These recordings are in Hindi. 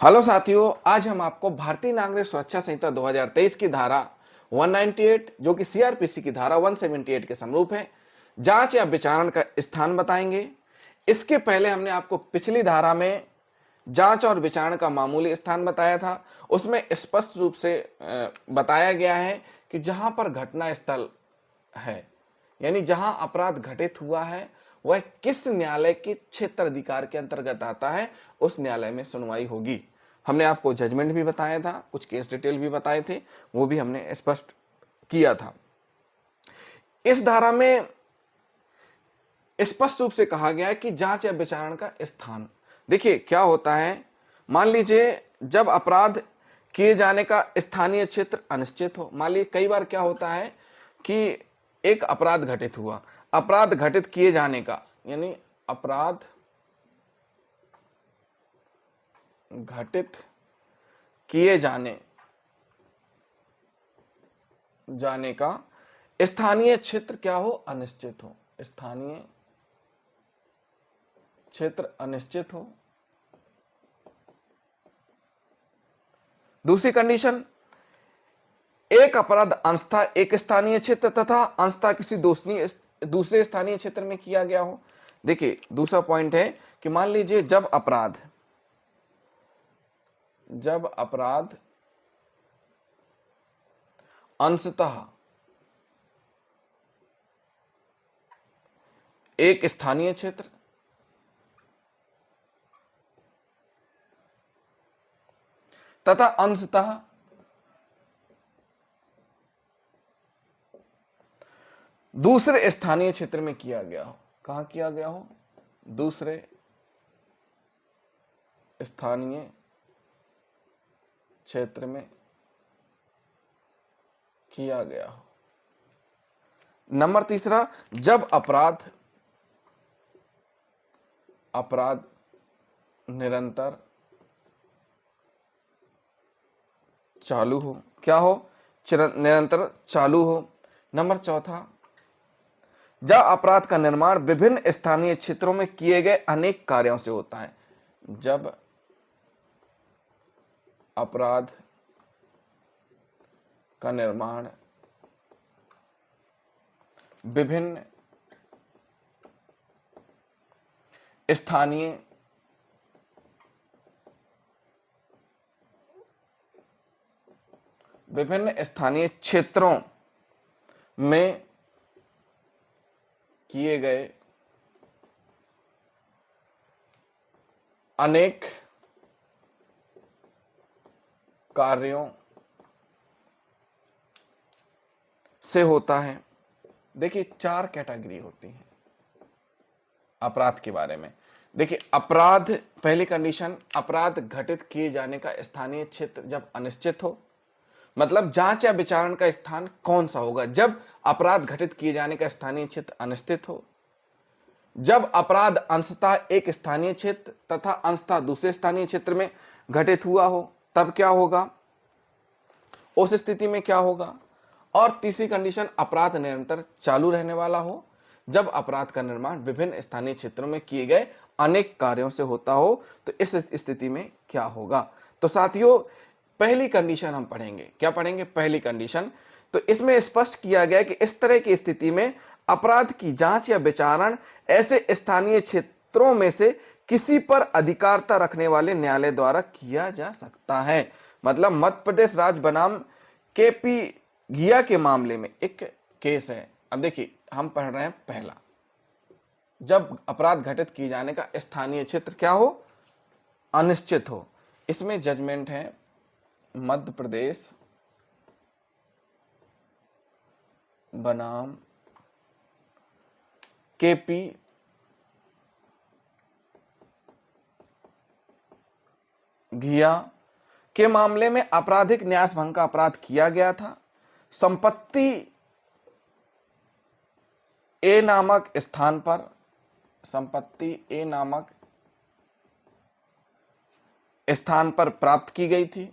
हेलो साथियों, आज हम आपको भारतीय नागरिक सुरक्षा संहिता 2023 की धारा 198 जो कि सीआरपीसी की धारा 178 के समरूप है, जांच या विचारण का स्थान बताएंगे। इसके पहले हमने आपको पिछली धारा में जांच और विचारण का मामूली स्थान बताया था। उसमें स्पष्ट रूप से बताया गया है कि जहां पर घटना स्थल है, यानी जहां अपराध घटित हुआ है, वह किस न्यायालय के क्षेत्र अधिकार के अंतर्गत आता है, उस न्यायालय में सुनवाई होगी। हमने आपको जजमेंट भी बताया था, कुछ केस डिटेल भी बताए थे, वो भी हमने स्पष्ट किया था। इस धारा में स्पष्ट रूप से कहा गया है कि जांच या विचारण का स्थान। देखिए क्या होता है, मान लीजिए जब अपराध किए जाने का स्थानीय क्षेत्र अनिश्चित हो। मान लीजिए कई बार क्या होता है कि एक अपराध घटित हुआ, अपराध घटित किए जाने का, यानी अपराध घटित किए जाने का स्थानीय क्षेत्र क्या हो, अनिश्चित हो। स्थानीय क्षेत्र अनिश्चित हो। दूसरी कंडीशन, एक अपराध अंशतः एक स्थानीय क्षेत्र तथा अंशतः किसी दूसरे स्थानीय क्षेत्र में किया गया हो। देखिए दूसरा पॉइंट है कि मान लीजिए जब अपराध अंशतः एक स्थानीय क्षेत्र तथा अंशतः दूसरे स्थानीय क्षेत्र में किया गया हो। कहां किया गया हो, दूसरे स्थानीय क्षेत्र में किया गया हो। नंबर तीसरा, जब अपराध निरंतर चालू हो। क्या हो, निरंतर चालू हो। नंबर चौथा, जब अपराध का निर्माण विभिन्न स्थानीय क्षेत्रों में किए गए अनेक कार्यों से होता है। जब अपराध का निर्माण विभिन्न स्थानीय क्षेत्रों में किए गए अनेक कार्यों से होता है। देखिए चार कैटेगरी होती है अपराध के बारे में। देखिए अपराध, पहली कंडीशन, अपराध घटित किए जाने का स्थानीय क्षेत्र जब अनिश्चित हो, मतलब जांच या विचारण का स्थान कौन सा होगा, जब अपराध घटित किए जाने का स्थानीय क्षेत्र अनिश्चित हो, जब अपराध अंशतः एक स्थानीय क्षेत्र तथा अंशतः दूसरे स्थानीय क्षेत्र में घटित हुआ हो, तब क्या होगा, उस स्थिति में क्या होगा। और तीसरी कंडीशन, अपराध निरंतर चालू रहने वाला हो, जब अपराध का निर्माण विभिन्न स्थानीय क्षेत्रों में किए गए अनेक कार्यों से होता हो, तो इस स्थिति में क्या होगा। तो साथियों पहली कंडीशन हम पढ़ेंगे। क्या पढ़ेंगे, पहली कंडीशन। तो इसमें स्पष्ट किया गया कि इस तरह की स्थिति में अपराध की जांच या विचारण ऐसे स्थानीय क्षेत्रों में से किसी पर अधिकारता रखने वाले न्यायालय द्वारा किया जा सकता है। मतलब मध्य प्रदेश राज्य बनाम केपी घिया के मामले में एक केस है। अब देखिए हम पढ़ रहे हैं पहला, जब अपराध घटित किए जाने का स्थानीय क्षेत्र क्या हो, अनिश्चित हो। इसमें जजमेंट है मध्य प्रदेश बनाम केपी घिया के मामले में आपराधिक न्यास भंग का अपराध किया गया था। संपत्ति ए नामक स्थान पर प्राप्त की गई थी।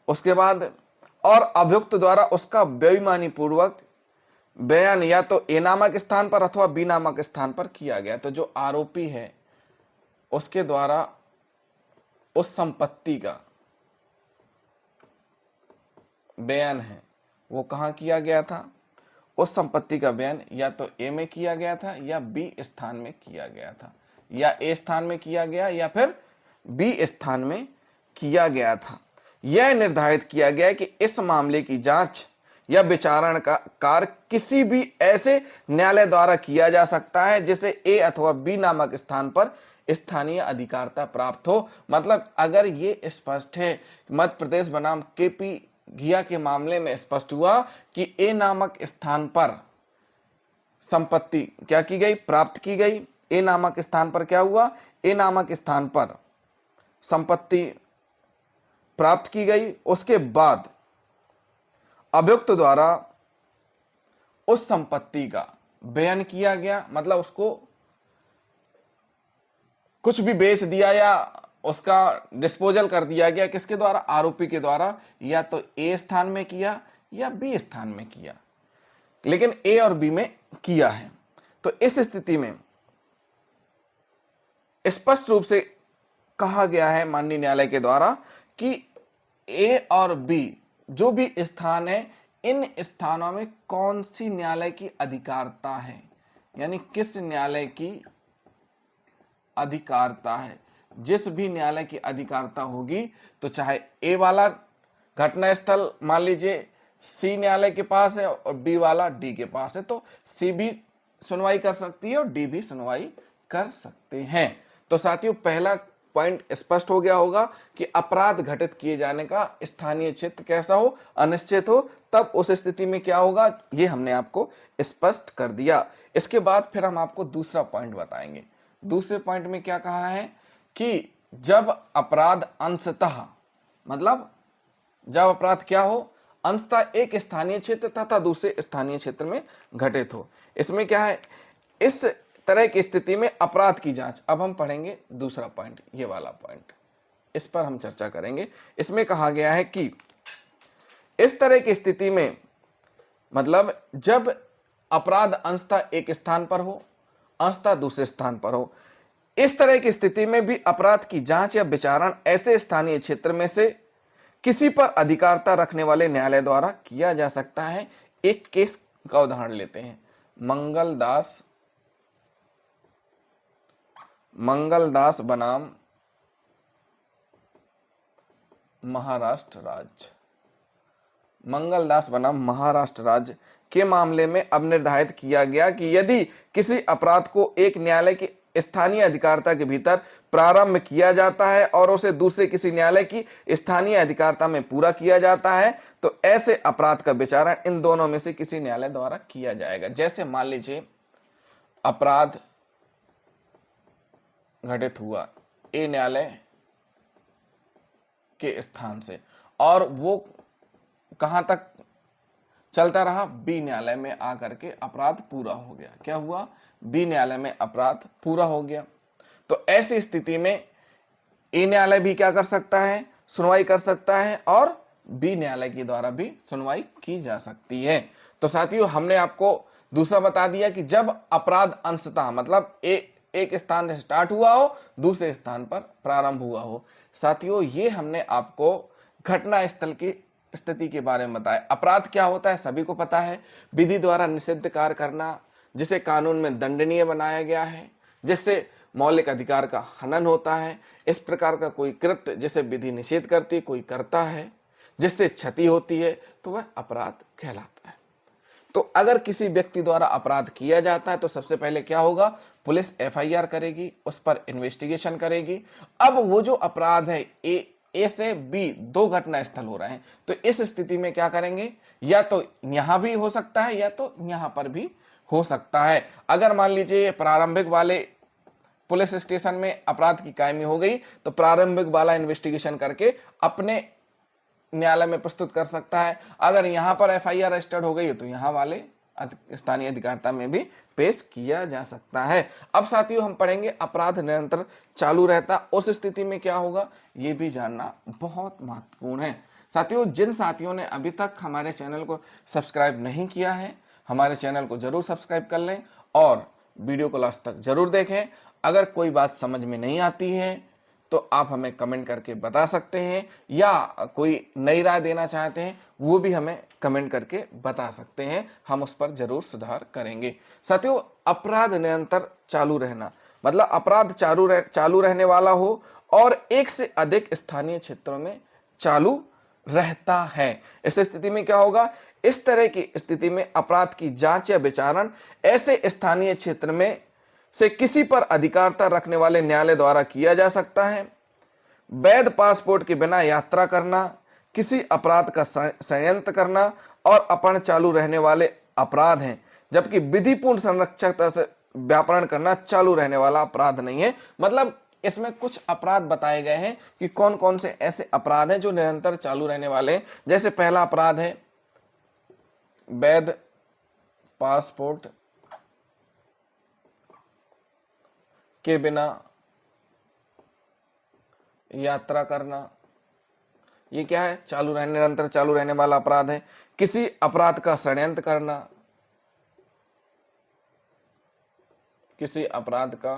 उसके बाद और अभियुक्त द्वारा उसका बेईमानी पूर्वक बयान या तो ए नामक स्थान पर अथवा बी नामक स्थान पर किया गया। तो जो आरोपी है उसके द्वारा उस संपत्ति का बयान है वो कहाँ किया गया था, उस संपत्ति का बयान या तो ए में किया गया था या बी स्थान में किया गया था, या ए स्थान में किया गया या फिर बी स्थान में किया गया था। यह निर्धारित किया गया कि इस मामले की जांच या विचारण का कार्य किसी भी ऐसे न्यायालय द्वारा किया जा सकता है जिसे ए अथवा बी नामक स्थान पर स्थानीय अधिकारता प्राप्त हो। मतलब अगर ये स्पष्ट है, मध्य प्रदेश बनाम केपी घिया के मामले में स्पष्ट हुआ कि ए नामक स्थान पर संपत्ति क्या की गई, प्राप्त की गई। ए नामक स्थान पर क्या हुआ, ए नामक स्थान पर संपत्ति प्राप्त की गई। उसके बाद अभियुक्त द्वारा उस संपत्ति का बयान किया गया, मतलब उसको कुछ भी बेच दिया या उसका डिस्पोजल कर दिया गया, किसके द्वारा, आरोपी के द्वारा, या तो ए स्थान में किया या बी स्थान में किया, लेकिन ए और बी में किया है। तो इस स्थिति में स्पष्ट रूप से कहा गया है माननीय न्यायालय के द्वारा कि ए और बी जो भी स्थान है, इन स्थानों में कौन सी न्यायालय की अधिकारता है, यानी किस न्यायालय की अधिकारता है। जिस भी न्यायालय की अधिकारता होगी, तो चाहे ए वाला घटना स्थल मान लीजिए सी न्यायालय के पास है और बी वाला डी के पास है, तो सी भी सुनवाई कर सकती है और डी भी सुनवाई कर सकते हैं। तो साथियों, पहला पॉइंट स्पष्ट हो गया होगा कि अपराध घटित किए जाने का स्थानीय क्षेत्र कैसा हो, अनिश्चित हो, तब उस स्थिति में क्या होगा, ये हमने आपको स्पष्ट कर दिया। इसके बाद फिर हम आपको दूसरा पॉइंट बताएंगे। दूसरे पॉइंट में क्या कहा है कि जब अपराध अंशतः, मतलब जब अपराध क्या हो, अंशतः एक स्थानीय क्षेत्र तथा दूसरे स्थानीय क्षेत्र में घटित हो। इसमें क्या है, इस तरह की स्थिति में अपराध की जांच। अब हम पढ़ेंगे दूसरा पॉइंट, ये वाला पॉइंट, इस पर हम चर्चा करेंगे। इसमें कहा गया है कि इस तरह की स्थिति में, मतलब जब अपराध अंशतः एक स्थान पर हो, अंशतः दूसरे स्थान पर हो, इस तरह की स्थिति में भी अपराध की जांच या विचारण ऐसे स्थानीय क्षेत्र में से किसी पर अधिकारता रखने वाले न्यायालय द्वारा किया जा सकता है। एक केस का उदाहरण लेते हैं, मंगलदास बनाम महाराष्ट्र राज्य। मंगलदास बनाम महाराष्ट्र राज्य के मामले में अब निर्धारित किया गया कि यदि किसी अपराध को एक न्यायालय की स्थानीय अधिकारता के भीतर प्रारंभ किया जाता है और उसे दूसरे किसी न्यायालय की स्थानीय अधिकारता में पूरा किया जाता है, तो ऐसे अपराध का विचारण इन दोनों में से किसी न्यायालय द्वारा किया जाएगा। जैसे मान लीजिए अपराध घटित हुआ ए न्यायालय के स्थान से और वो कहां तक चलता रहा, बी न्यायालय में आकर के अपराध पूरा हो गया। क्या हुआ, बी न्यायालय में अपराध पूरा हो गया। तो ऐसी स्थिति में ए न्यायालय भी क्या कर सकता है, सुनवाई कर सकता है, और बी न्यायालय के द्वारा भी सुनवाई की जा सकती है। तो साथियों, हमने आपको दूसरा बता दिया कि जब अपराध अंशतः, मतलब एक स्थान से स्टार्ट हुआ हो, दूसरे स्थान पर प्रारंभ हुआ हो। साथियों, ये हमने आपको घटना स्थल की स्थिति के बारे में बताया। अपराध क्या होता है सभी को पता है, विधि द्वारा निषिद्ध कार्य करना, जिसे कानून में दंडनीय बनाया गया है, जिससे मौलिक अधिकार का हनन होता है। इस प्रकार का कोई कृत्य जिसे विधि निषेध करती कोई करता है, जिससे क्षति होती है, तो वह अपराध कहलाता है। तो अगर किसी व्यक्ति द्वारा अपराध किया जाता है तो सबसे पहले क्या होगा, पुलिस एफआईआर करेगी, उस पर इन्वेस्टिगेशन करेगी। अब वो जो अपराध है, ए से बी दो घटना स्थल हो रहे हैं, तो इस स्थिति में क्या करेंगे, या तो यहां भी हो सकता है या तो यहां पर भी हो सकता है। अगर मान लीजिए प्रारंभिक वाले पुलिस स्टेशन में अपराध की कायमी हो गई, तो प्रारंभिक वाला इन्वेस्टिगेशन करके अपने न्यायालय में प्रस्तुत कर सकता है। अगर यहां पर एफआईआर रजिस्टर्ड हो गई है तो यहां वाले स्थानीय अधिकारता में भी पेश किया जा सकता है। अब साथियों, हम पढ़ेंगे अपराध निरंतर चालू रहता, उस स्थिति में क्या होगा, ये भी जानना बहुत महत्वपूर्ण है। साथियों, जिन साथियों ने अभी तक हमारे चैनल को सब्सक्राइब नहीं किया है, हमारे चैनल को जरूर सब्सक्राइब कर लें और वीडियो को लास्ट तक जरूर देखें। अगर कोई बात समझ में नहीं आती है तो आप हमें कमेंट करके बता सकते हैं, या कोई नई राय देना चाहते हैं वो भी हमें कमेंट करके बता सकते हैं, हम उस पर जरूर सुधार करेंगे। साथियों, अपराध निरंतर चालू रहना मतलब अपराध चालू रहने वाला हो और एक से अधिक स्थानीय क्षेत्रों में चालू रहता है। इस स्थिति में क्या होगा? इस तरह की स्थिति में अपराध की जांच या विचारण ऐसे स्थानीय क्षेत्र में से किसी पर अधिकारता रखने वाले न्यायालय द्वारा किया जा सकता है। वैध पासपोर्ट के बिना यात्रा करना, किसी अपराध का संयंत्र करना और अपहरण चालू रहने वाले अपराध हैं, जबकि विधिपूर्ण संरक्षकता से व्यापरण करना चालू रहने वाला अपराध नहीं है। मतलब इसमें कुछ अपराध बताए गए हैं कि कौन कौन से ऐसे अपराध हैं जो निरंतर चालू रहने वाले हैं। जैसे पहला अपराध है वैध पासपोर्ट के बिना यात्रा करना। ये क्या है? निरंतर चालू रहने वाला अपराध है। किसी अपराध का षड्यंत्र करना, किसी अपराध का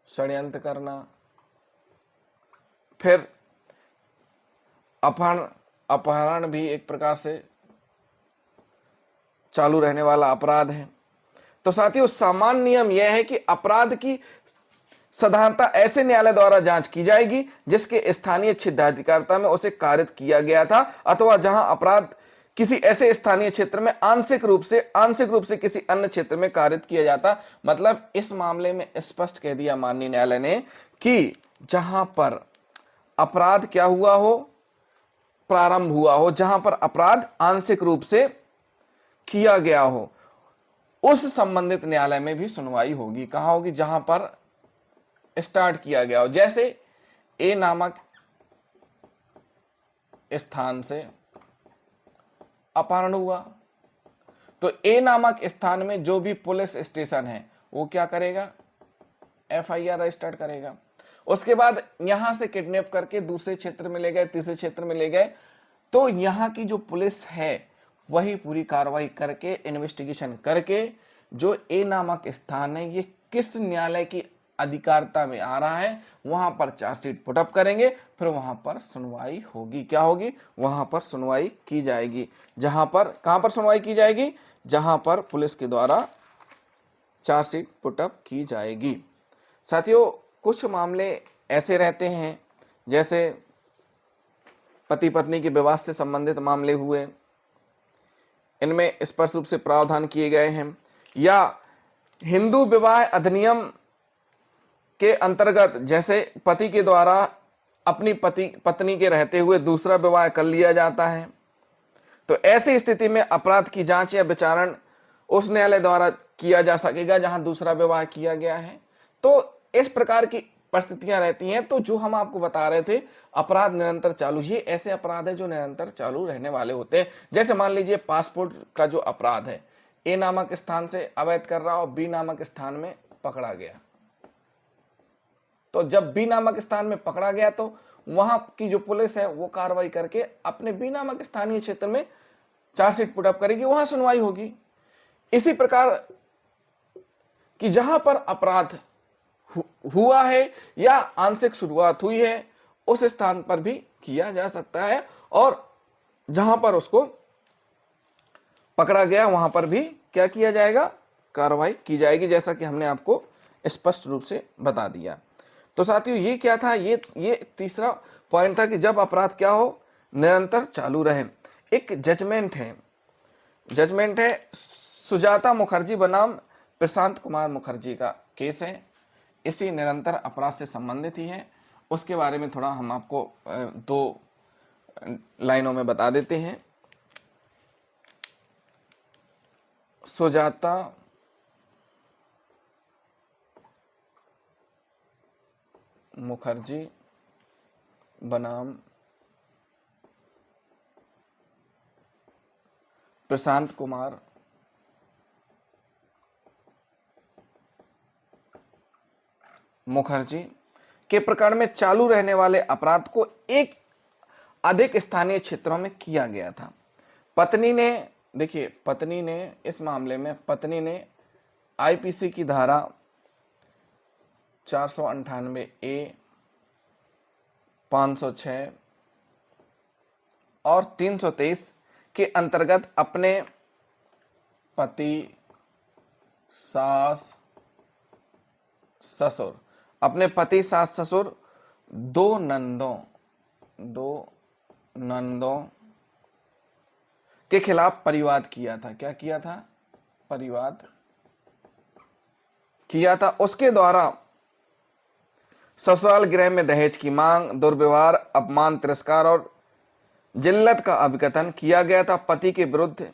षड्यंत्र करना। फिर अपहरण भी एक प्रकार से चालू रहने वाला अपराध है। तो साथियों, सामान्य नियम यह है कि अपराध की साधारणता ऐसे न्यायालय द्वारा जांच की जाएगी जिसके स्थानीय क्षेत्राधिकारता में उसे कारित किया गया था, अथवा जहां अपराध किसी ऐसे स्थानीय क्षेत्र में आंशिक रूप से किसी अन्य क्षेत्र में कारित किया जाता। मतलब इस मामले में स्पष्ट कह दिया माननीय न्यायालय ने कि जहां पर अपराध क्या हुआ हो, प्रारंभ हुआ हो, जहां पर अपराध आंशिक रूप से किया गया हो, उस संबंधित न्यायालय में भी सुनवाई होगी। कहां होगी? जहां पर स्टार्ट किया गया हो। जैसे ए नामक स्थान से अपहरण हुआ, तो ए नामक स्थान में जो भी पुलिस स्टेशन है वो क्या करेगा? एफआईआर रजिस्टर्ड करेगा। उसके बाद यहां से किडनैप करके दूसरे क्षेत्र में ले गए, तीसरे क्षेत्र में ले गए, तो यहां की जो पुलिस है वही पूरी कार्रवाई करके, इन्वेस्टिगेशन करके, जो ए नामक स्थान है ये किस न्यायालय की अधिकारता में आ रहा है, वहां पर चार्जशीट पुटअप करेंगे, फिर वहां पर सुनवाई होगी। क्या होगी? वहां पर सुनवाई की जाएगी। कहां पर सुनवाई की जाएगी? जहां पर पुलिस के द्वारा चार्जशीट पुटअप की जाएगी। साथियों, कुछ मामले ऐसे रहते हैं जैसे पति पत्नी के विवाद से संबंधित मामले हुए, इनमें स्पष्ट रूप से प्रावधान किए गए हैं। या हिंदू विवाह अधिनियम के अंतर्गत जैसे पति के द्वारा अपनी पत्नी के रहते हुए दूसरा विवाह कर लिया जाता है, तो ऐसी स्थिति में अपराध की जांच या विचारण उस न्यायालय द्वारा किया जा सकेगा जहां दूसरा विवाह किया गया है। तो इस प्रकार की परिस्थितियां रहती हैं। तो जो हम आपको बता रहे थे अपराध निरंतर चालू, ये ऐसे अपराध है जो निरंतर चालू रहने वाले होते हैं। जैसे मान लीजिए पासपोर्ट का जो अपराध है, ए नामक स्थान से अवैध कर रहा और बी नामक स्थान में पकड़ा गया, तो जब बी नामक स्थान में पकड़ा गया तो वहां की जो पुलिस है वो कार्रवाई करके अपने बी नामक स्थानीय क्षेत्र में चार्जशीट पुटअप करेगी, वहां सुनवाई होगी। इसी प्रकार कि जहां पर अपराध हुआ है या आंशिक शुरुआत हुई है उस स्थान पर भी किया जा सकता है, और जहां पर उसको पकड़ा गया वहां पर भी क्या किया जाएगा? कार्रवाई की जाएगी, जैसा कि हमने आपको स्पष्ट रूप से बता दिया। तो साथियों, ये क्या था? ये तीसरा पॉइंट था कि जब अपराध क्या हो? निरंतर चालू रहे। एक जजमेंट है सुजाता मुखर्जी बनाम प्रशांत कुमार मुखर्जी का केस है। इसी निरंतर अपराध से संबंधित ही है। उसके बारे में थोड़ा हम आपको 2 लाइनों में बता देते हैं। सुजाता मुखर्जी बनाम प्रशांत कुमार मुखर्जी के प्रकरण में चालू रहने वाले अपराध को एक अधिक स्थानीय क्षेत्रों में किया गया था। पत्नी ने इस मामले में पत्नी ने आईपीसी की धारा 498A, 506 और 323 के अंतर्गत अपने पति, सास, ससुर, अपने पति, सास, ससुर, दो नंदों के खिलाफ परिवाद किया था। क्या किया था? परिवाद किया था। उसके द्वारा ससुराल गृह में दहेज की मांग, दुर्व्यवहार, अपमान, तिरस्कार और जिल्लत का अभिकथन किया गया था। पति के विरुद्ध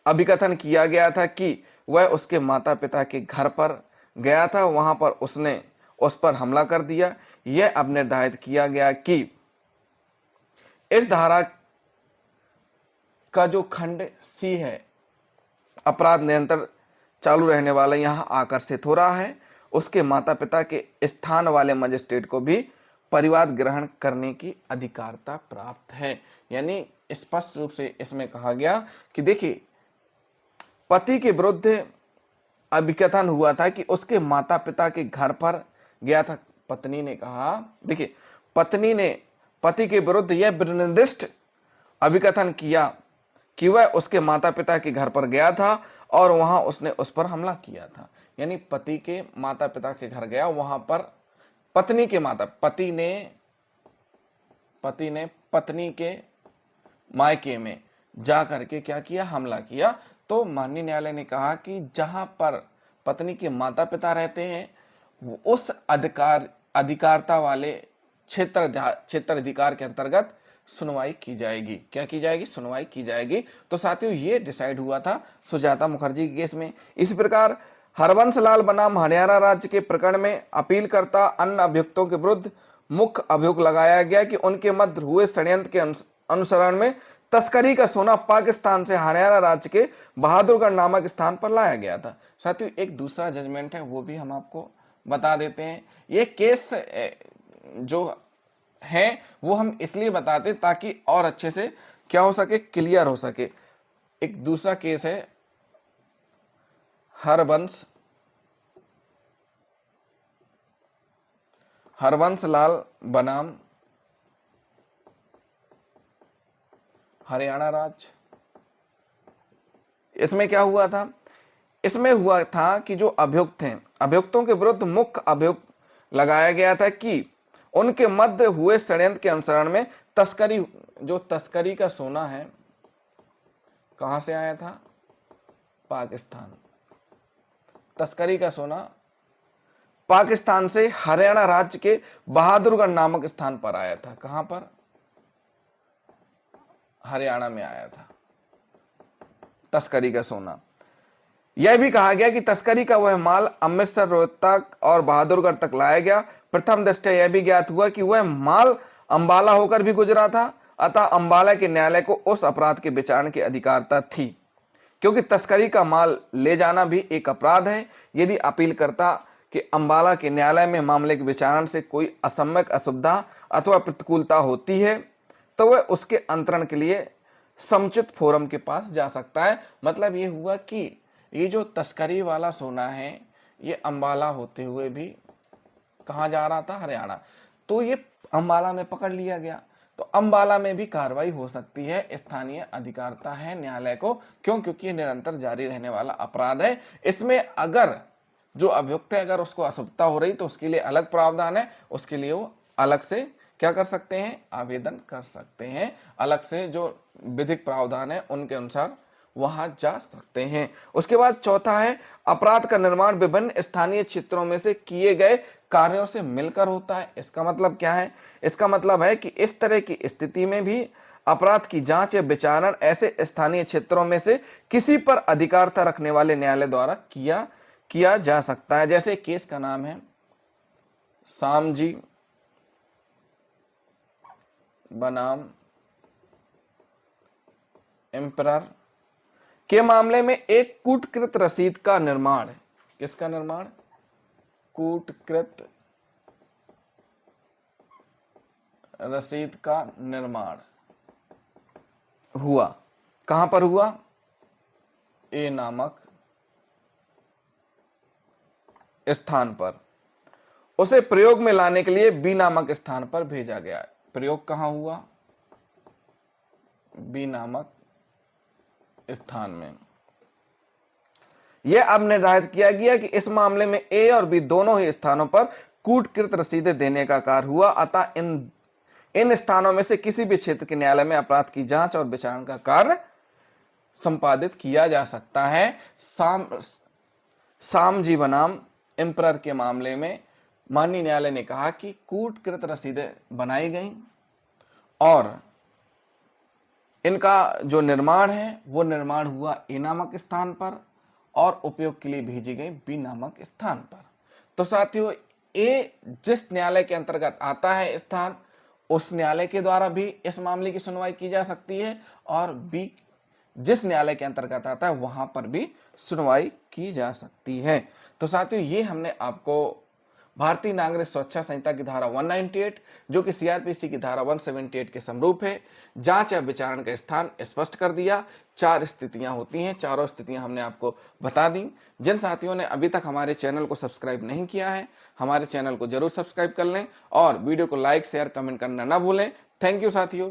अभिकथन किया गया था कि वह उसके माता पिता के घर पर गया था, वहां पर उसने उस पर हमला कर दिया। यह अब निर्धारित किया गया कि इस धारा का जो खंड सी है, अपराध निरंतर चालू रहने वाला, यहां आकर्षित हो रहा है। उसके माता पिता के स्थान वाले मजिस्ट्रेट को भी परिवाद ग्रहण करने की अधिकारता प्राप्त है। यानी स्पष्ट रूप से इसमें कहा गया कि देखिए, पति के विरुद्ध अभिकथन हुआ था कि उसके माता पिता के घर पर गया था। पत्नी ने कहा, देखिए, पत्नी ने पति के विरुद्ध यह निर्दिष्ट अभिकथन किया कि वह उसके माता पिता के घर पर गया था और वहां उसने उस पर हमला किया था। यानी पति के माता पिता के घर गया, वहां पर पत्नी ने पत्नी के मायके में जा करके क्या किया? हमला किया। तो माननीय न्यायालय ने कहा कि जहां पर पत्नी के माता पिता रहते हैं, उस अधिकारता वाले क्षेत्राधिकार के अंतर्गत सुनवाई की जाएगी। क्या की जाएगी? सुनवाई की जाएगी। तो साथियों, ये डिसाइड हुआ था सुजाता मुखर्जी के केस में। इस प्रकार हरबंस लाल बनाम हरियाणा राज्य के प्रकरण में अपीलकर्ता अन्य अभियुक्तों के विरुद्ध मुख्य अभियोग लगाया गया कि उनके मध्य हुए षड्यंत्र के अनुसरण में तस्करी का सोना पाकिस्तान से हरियाणा राज्य के बहादुरगढ़ नामक स्थान पर लाया गया था। साथियों, एक दूसरा जजमेंट है, वो भी हम आपको बता देते हैं। ये केस जो है वो हम इसलिए बताते ताकि और अच्छे से क्या हो सके? क्लियर हो सके। एक दूसरा केस है हरबंस लाल बनाम हरियाणा राज्य। इसमें क्या हुआ था? इसमें हुआ था कि जो अभियुक्त हैं, अभियुक्तों के विरुद्ध मुख्य अभियोग लगाया गया था कि उनके मध्य हुए षड्यंत्र के अनुसरण में तस्करी का सोना है, कहां से आया था? पाकिस्तान। तस्करी का सोना पाकिस्तान से हरियाणा राज्य के बहादुरगढ़ नामक स्थान पर आया था। कहां पर? हरियाणा में आया था तस्करी का सोना। यह भी कहा गया कि तस्करी का वह माल अमृतसर, रोहतक और बहादुरगढ़ तक लाया गया। प्रथम दृष्टया यह भी ज्ञात हुआ कि वह माल अंबाला होकर भी गुजरा था, अतः अंबाला के न्यायालय को उस अपराध के विचारण की अधिकारता थी, क्योंकि तस्करी का माल ले जाना भी एक अपराध है। यदि अपीलकर्ता के अंबाला के न्यायालय में मामले के विचारण से कोई असम्यक असुविधा अथवा प्रतिकूलता होती है तो वह उसके अंतरण के लिए समुचित फोरम के पास जा सकता है। मतलब ये हुआ कि ये जो तस्करी वाला सोना है, ये अंबाला होते हुए भी कहाँ जा रहा था? हरियाणा। तो ये अंबाला में पकड़ लिया गया, तो अंबाला में भी कार्रवाई हो सकती है। स्थानीय अधिकारता है न्यायालय को। क्यों? क्योंकि ये निरंतर जारी रहने वाला अपराध है। इसमें अगर जो अभियुक्त है, अगर उसको असुविधा हो रही तो उसके लिए अलग प्रावधान है, उसके लिए वो अलग से क्या कर सकते हैं? आवेदन कर सकते हैं। अलग से जो विधिक प्रावधान है उनके अनुसार वहां जा सकते हैं। उसके बाद चौथा है, अपराध का निर्माण विभिन्न स्थानीय क्षेत्रों में से किए गए कार्यों से मिलकर होता है। इसका मतलब क्या है? इसका मतलब है कि इस तरह की स्थिति में भी अपराध की जांच या विचारण ऐसे स्थानीय क्षेत्रों में से किसी पर अधिकारता रखने वाले न्यायालय द्वारा किया जा सकता है। जैसे केस का नाम है सामजी बनाम एम्परर के मामले में एक कूटकृत रसीद का निर्माण। किसका निर्माण? कूटकृत रसीद का निर्माण हुआ। कहां पर हुआ? ए नामक स्थान पर। उसे प्रयोग में लाने के लिए बी नामक स्थान पर भेजा गया। प्रयोग कहां हुआ? बी नामक स्थान में। यह अब निर्धारित किया गया कि इस मामले में ए और बी दोनों ही स्थानों पर कूटकृत रसीदें देने का कार्य हुआ, अतः इन स्थानों में से किसी भी क्षेत्र के न्यायालय में अपराध की जांच और विचारण का कार्य संपादित किया जा सकता है। सामजी बनाम एम्परर के मामले में माननीय न्यायालय ने कहा कि कूटकृत रसीदें बनाई गई और इनका जो निर्माण है वो निर्माण हुआ ए नामक स्थान पर और उपयोग के लिए भेजी गई बी नामक स्थान पर। तो साथियों, ए जिस न्यायालय के अंतर्गत आता है स्थान, उस न्यायालय के द्वारा भी इस मामले की सुनवाई की जा सकती है और बी जिस न्यायालय के अंतर्गत आता है वहां पर भी सुनवाई की जा सकती है। तो साथियों, ये हमने आपको भारतीय नागरिक सुरक्षा संहिता की धारा 198 जो कि सीआरपीसी की धारा 178 के समरूप है, जांच या विचारण का स्थान स्पष्ट कर दिया। 4 स्थितियां होती हैं, चारों स्थितियां हमने आपको बता दी। जिन साथियों ने अभी तक हमारे चैनल को सब्सक्राइब नहीं किया है, हमारे चैनल को जरूर सब्सक्राइब कर लें और वीडियो को लाइक शेयर कमेंट करना ना भूलें। थैंक यू साथियों।